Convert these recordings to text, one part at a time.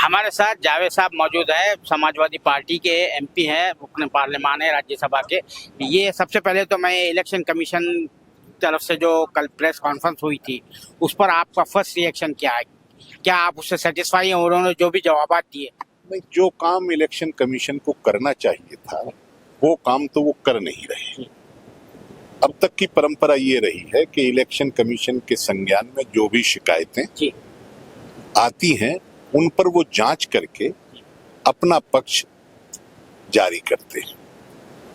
हमारे साथ जावेद साहब मौजूद है, समाजवादी पार्टी के एमपी हैं, रुकन पार्लियामान है राज्यसभा के। ये सबसे पहले तो मैं इलेक्शन कमीशन तरफ से जो कल प्रेस कॉन्फ्रेंस हुई थी उस पर आपका फर्स्ट रिएक्शन क्या है? क्या आप उससे सेटिस्फाई हैं? उन्होंने जो भी जवाब दिए, नहीं, जो काम इलेक्शन कमीशन को करना चाहिए था वो काम तो वो कर नहीं रहे। अब तक की परंपरा ये रही है कि इलेक्शन कमीशन के संज्ञान में जो भी शिकायतें आती हैं उन पर वो जांच करके अपना पक्ष जारी करते हैं।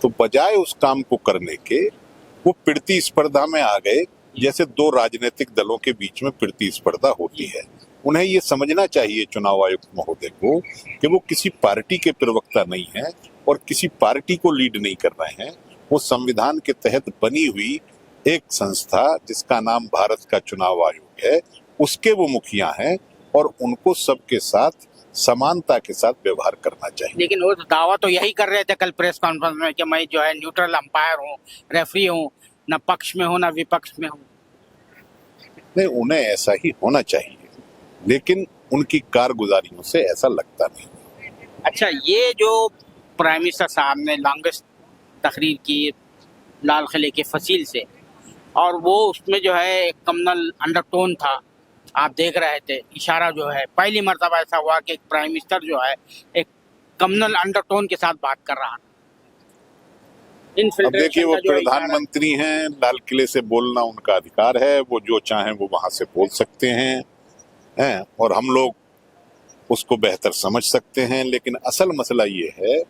तो बजाय उस काम को करने के वो पिड़ती स्पर्धा में आ गए, जैसे दो राजनीतिक दलों के बीच में पिड़ती स्पर्धा होती है। उन्हें ये समझना चाहिए चुनाव आयुक्त महोदय को कि वो किसी पार्टी के प्रवक्ता नहीं है और किसी पार्टी को लीड नहीं कर रहे हैं। वो संविधान के तहत बनी हुई एक संस्था जिसका नाम भारत का चुनाव आयोग है, उसके वो मुखिया हैं और उनको सबके साथ समानता के साथ व्यवहार करना चाहिए। लेकिन वो दावा तो यही कर रहे थे कल प्रेस कॉन्फ्रेंस में कि मैं जो है न्यूट्रल अंपायर हूँ, रेफरी हूँ, न पक्ष में हूँ न विपक्ष में हूँ। नहीं, उन्हें ऐसा ही होना चाहिए, लेकिन उनकी कारगुजारियों से ऐसा लगता नहीं। अच्छा, ये जो प्राइम मिनिस्टर साहब ने लॉन्गेस्ट तकरीर की लाल किले के फसील से, और वो उसमें जो है एक कम्युनल अंडरटोन था, आप देख रहे थे इशारा जो है, पहली मर्तबा ऐसा हुआ कि एक प्राइम मिनिस्टर जो है एक कम्युनल अंडरटोन के साथ बात कर रहा। अब देखिए, वो प्रधानमंत्री हैं, लाल किले से बोलना उनका अधिकार है, वो जो चाहें वो वहां से बोल सकते हैं और हम लोग उसको बेहतर समझ सकते हैं। लेकिन असल मसला ये है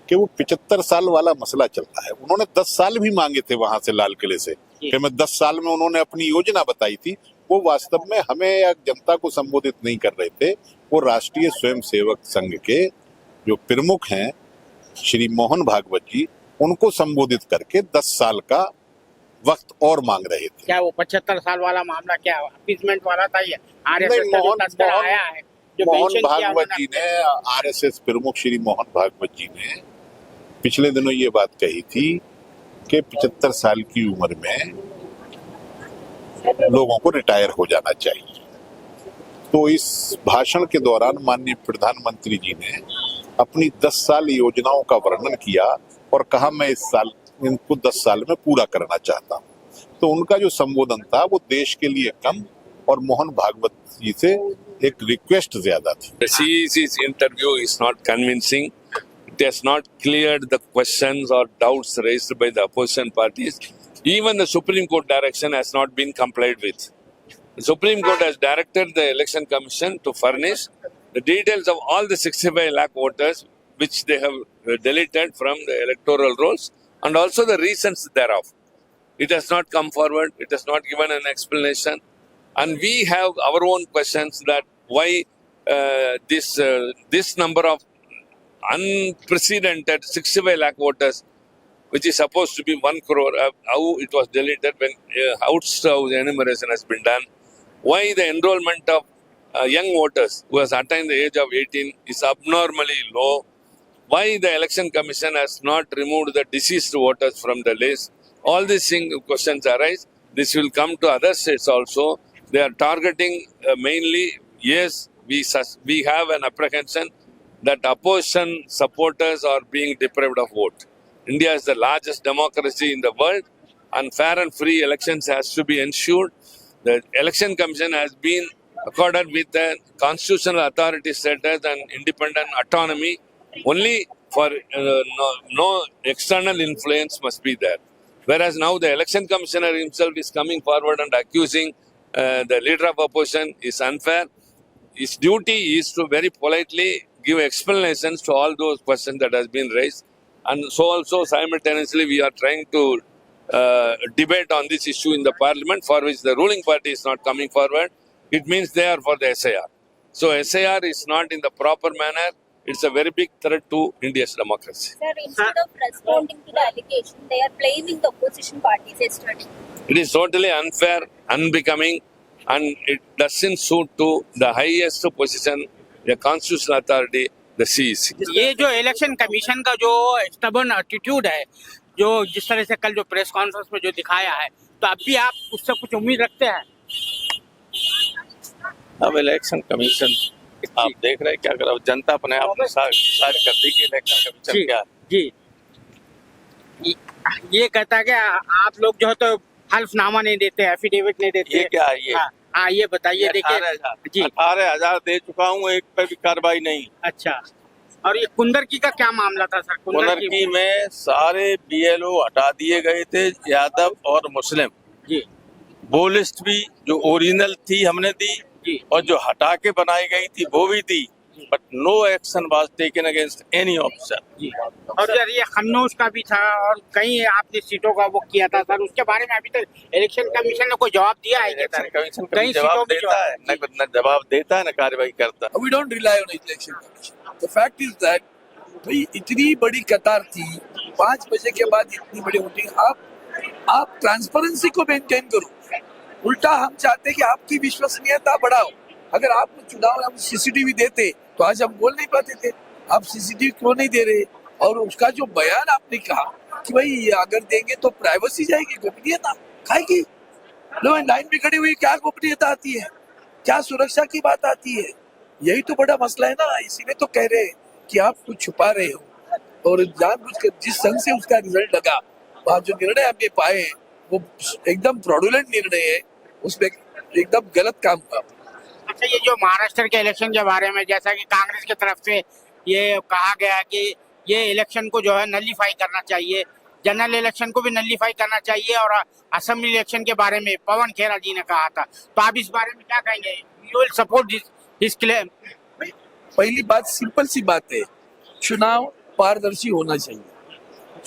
कि वो 75 साल वाला मसला चल रहा है। उन्होंने 10 साल भी मांगे थे वहां से लाल किले से कि मैं 10 साल में उन्होंने अपनी योजना बताई थी। वो वास्तव में हमें या जनता को संबोधित नहीं कर रहे थे, वो राष्ट्रीय स्वयंसेवक संघ के जो प्रमुख हैं श्री मोहन भागवत जी, उनको संबोधित करके 10 साल का वक्त और मांग रहे थे। क्या वो 75 साल वाला मामला क्या अपीसमेंट वाला था? ये मोहन भागवत जी ने, आरएसएस प्रमुख श्री मोहन भागवत जी ने पिछले दिनों ये बात कही थी कि 75 साल की उम्र में लोगों को रिटायर हो जाना चाहिए। तो इस भाषण के दौरान माननीय प्रधानमंत्री जी ने अपनी 10 साल योजनाओं का वर्णन किया और कहा मैं इनको 10 साल में पूरा करना चाहता हूँ। तो उनका जो संबोधन था वो देश के लिए कम और मोहन भागवत जी से एक रिक्वेस्ट ज्यादा थी। The CEC's interview is not convincing. It has not cleared the questions or doubts raised by the opposition parties. Even the Supreme Court direction has not been complied with. The Supreme Court has directed the Election Commission to furnish the details of all the 65 lakh voters which they have deleted from the electoral rolls and also the reasons thereof. It has not come forward. It has not given an explanation. And we have our own questions that why this number of unprecedented 65 lakh voters, which is supposed to be 1 crore, how it was deleted when House enumeration has been done. Why the enrollment of young voters who has attained the age of 18 is abnormally low. Why the Election Commission has not removed the deceased voters from the list. All these questions arise. This will come to other states also. They are targeting mainly, yes, we have an apprehension that opposition supporters are being deprived of vote. India is the largest democracy in the world and fair and free elections has to be ensured. The Election Commission has been accorded with a constitutional authority status and independent autonomy. Only for no external influence must be there. Whereas now the Election Commissioner himself is coming forward and accusing the leader of opposition is unfair. His duty is to very politely give explanations to all those questions that has been raised. And so also simultaneously we are trying to debate on this issue in the parliament, for which the ruling party is not coming forward. It means they are for the SIR. So SIR is not in the proper manner. It's a very big threat to India's democracy. Sir, instead of responding to the allegation, they are blaming the opposition parties yesterday. It is totally unfair, unbecoming, and it doesn't suit to the highest position, the constitutional authority, the CEC. ये जो election commission का जो stubborn attitude है, जो जिस तरह से कल जो प्रेस कॉन्फ्रेंस में जो दिखाया है, तो अब भी आप उससे कुछ उम्मीद रखते हैं? अब इलेक्शन कमीशन आप देख रहे हैं क्या करो, जनता अपने आप में डिसाइड कर दी कि इलेक्शन कमीशन जी क्या है। जी ये कहता है कि आप लोग जो है तो हल्फनामा नहीं देते, एफिडेविट नहीं देते। ये क्या है ये? हाँ ये बताइए। देखिए जी 18,000 दे चुका हूँ, एक पे भी कार्रवाई नहीं। अच्छा, और ये कुंदरकी का क्या मामला था सर? कुंदरकी में सारे बीएलओ हटा दिए गए थे, यादव और मुस्लिम। जी वो लिस्ट भी जो ओरिजिनल थी हमने दी, जी और जो हटा के बनाई गई थी वो भी दी, but no action was taken against any officer. जी। और यार ये खन्नौज का भी था और कई आपने सीटों का वो किया था सर, उसके बारे में अभी तक इलेक्शन कमीशन ने कोई जवाब दिया है क्या इलेक्शन सर? कमीशन कई कभी जवाब सीटों में देता है, न जवाब देता है न कार्रवाई करता है। We don't rely on election commission. The fact is that भाई इतनी बड़ी कतार थी, 5 बजे के बाद इतनी बड़ी वोटिंग, आप ट्रांसपेरेंसी को मेंटेन करो। उल्टा हम चाहते हैं कि आपकी विश्वसनीयता बढ़ाओ। अगर आप चुनाव हम सीसीटीवी देते तो आज हम बोल नहीं पाते थे। आप सीसीटीवी क्यों नहीं दे रहे? और उसका जो बयान आपने कहा कि भाई अगर देंगे तो प्राइवेसी जाएगी, गोपनीयता खाएगी। लो लाइन में खड़ी हुई क्या गोपनीयता आती है, क्या सुरक्षा की बात आती है? यही तो बड़ा मसला है ना। इसीलिए तो कह रहे हैं कि आप कुछ छुपा रहे हो, और जानबूझकर जिस संघ से उसका रिजल्ट लगा, वहाँ जो निर्णय हमने पाए वो एकदम फ्रॉडुलेंट निर्णय है, उसमें एकदम गलत काम हुआ। अच्छा, ये जो महाराष्ट्र के इलेक्शन के बारे में जैसा कि कांग्रेस की तरफ से ये कहा गया कि ये इलेक्शन को जो है नलीफाई करना चाहिए, जनरल इलेक्शन को भी नलीफाई करना चाहिए, और असेंबली इलेक्शन के बारे में पवन खेरा जी ने कहा था, तो आप इस बारे में क्या कहेंगे? You will support this claim? पहली बात सिंपल सी बात है, चुनाव पारदर्शी होना चाहिए,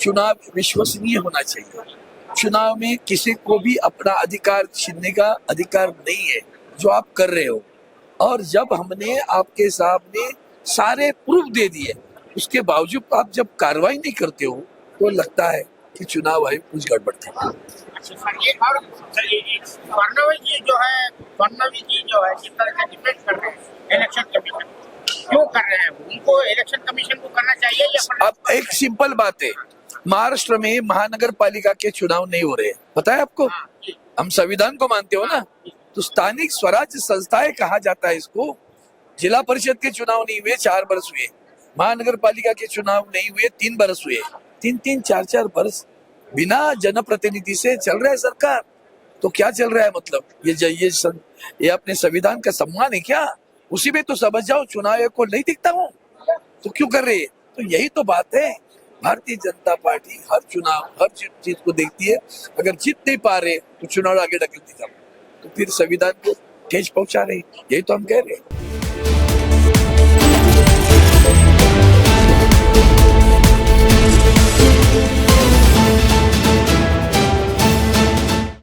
चुनाव विश्वसनीय होना चाहिए। चुनाव में किसी को भी अपना अधिकार छीनने का अधिकार नहीं है जो आप कर रहे हो। और जब हमने आपके सामने सारे प्रूफ दे दिए, उसके बावजूद आप जब कार्रवाई नहीं करते हो तो लगता है कि चुनाव आयोग कुछ गड़बड़ था। अच्छा सर, ये और फडणवीस जी जो है, फडणवीस जी जो है किस तरह से डिफेंड कर रहे हैं इलेक्शन कमीशन, क्यों कर रहे हैं? उनको इलेक्शन कमीशन को करना चाहिए या? अब एक सिंपल बात है, महाराष्ट्र में महानगर पालिका के चुनाव नहीं हो रहे, पता है आपको? हम संविधान को मानते हो ना, तो स्थानिक स्वराज संस्थाएं कहा जाता है इसको। जिला परिषद के चुनाव नहीं हुए 4 बरस हुए, महानगर पालिका के चुनाव नहीं हुए 3 बरस हुए, 3-3, 4-4 बरस बिना जनप्रतिनिधि से चल रहा है सरकार। तो क्या चल रहा है? मतलब ये अपने संविधान का सम्मान है क्या? उसी में तो समझ जाओ चुनाव आयोग को नहीं दिखता हूँ तो क्यों कर रहे है? तो यही तो बात है, भारतीय जनता पार्टी हर चुनाव हर चीज को देखती है। अगर जीत नहीं पा रहे तो चुनाव आगे ढकेलती जाओ, तो फिर संविधान को ठेस पहुंचा रहे, यही तो हम कह रहे हैं।